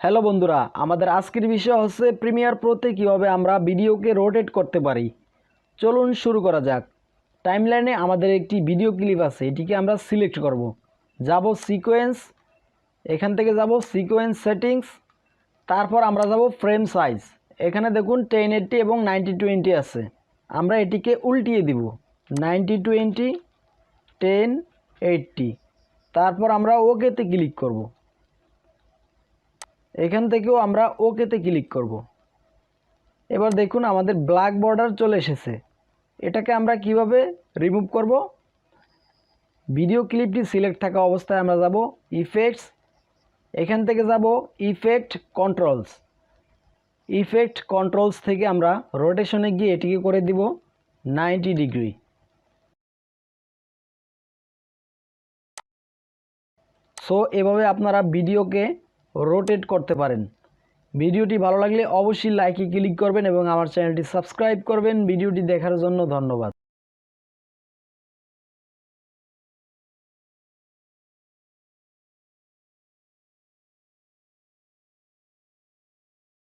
Hello বন্ধুরা, আমাদের আজকের বিষয় হচ্ছে প্রিমিয়ার প্রোতে কীভাবে আমরা ভিডিওকে রোটেট করতে পারি। চলুন শুরু করা যাক। টাইমলাইনে আমাদের একটি ভিডিও ক্লিপ আছে, এটিকে আমরা সিলেক্ট করব। যাব সিকোয়েন্স, এখান থেকে যাব সিকোয়েন্স সেটিংস, তারপর আমরা যাব ফ্রেম সাইজ। এখানে দেখুন 1080 এবং 9020 আছে, আমরা এটিকে উল্টিয়ে দিব 9020 1080। তারপর আমরা ওকেতে ক্লিক করব। এখান থেকেও আমরা ওকেতে ক্লিক করব। এবার দেখুন আমাদের ব্ল্যাক বর্ডার চলে এসেছে। এটাকে আমরা কিভাবে রিমুভ করব? ভিডিও ক্লিপটি সিলেক্ট থাকা অবস্থায় আমরা যাব ইফেক্টস, এখান থেকে যাব ইফেক্ট কন্ট্রোলস। ইফেক্ট কন্ট্রোলস থেকে আমরা রোটেশনে গিয়ে এটিকে করে দিব 90 ডিগ্রি। সো এভাবে আপনারা ভিডিওকে রোটেট করতে পারেন। ভিডিওটি ভালো লাগলে অবশ্যই লাইকে ক্লিক করবেন এবং আমার চ্যানেলটি সাবস্ক্রাইব করবেন। ভিডিওটি দেখার জন্য ধন্যবাদ।